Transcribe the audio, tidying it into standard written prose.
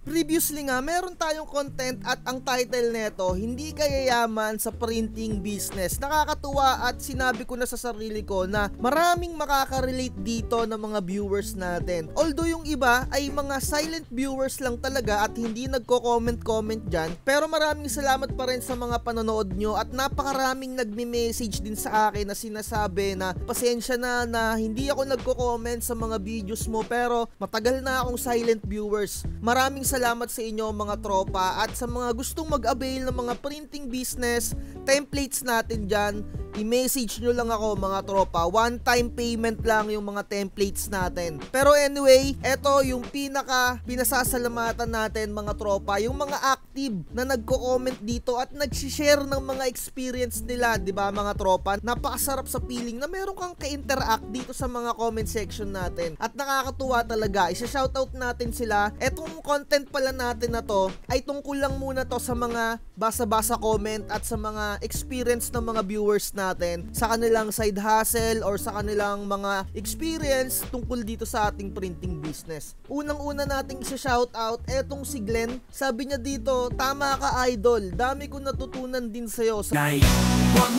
Previously nga, meron tayong content at ang title neto, hindi ka yayaman sa printing business. Nakakatuwa at sinabi ko na sa sarili ko na maraming makaka-relate dito ng mga viewers natin. Although yung iba ay mga silent viewers lang talaga at hindi nagko-comment dyan, pero maraming salamat pa rin sa mga panonood nyo at napakaraming nagme-message din sa akin na sinasabi na pasensya na hindi ako nagko-comment sa mga videos mo pero matagal na akong silent viewers. Maraming salamat sa inyo mga tropa at sa mga gustong mag-avail ng mga printing business templates natin dyan, i-message nyo lang ako mga tropa. One time payment lang yung mga templates natin. Pero anyway, eto yung pinasasalamatan natin mga tropa, yung mga active na nagko-comment dito at nag-share ng mga experience nila, di ba mga tropa? Napakasarap sa feeling na meron kang ka-interact dito sa mga comment section natin at nakakatuwa talaga. Isa-shoutout natin sila. Etong content pala natin na to ay tungkol lang muna to sa mga basa-basa comment at sa mga experience ng mga viewers natin sa kanilang side hustle or sa kanilang mga experience tungkol dito sa ating printing business. Unang-una nating isa-shoutout etong si Glenn. Sabi niya dito, tama ka idol, dami ko natutunan din sa'yo. Huwag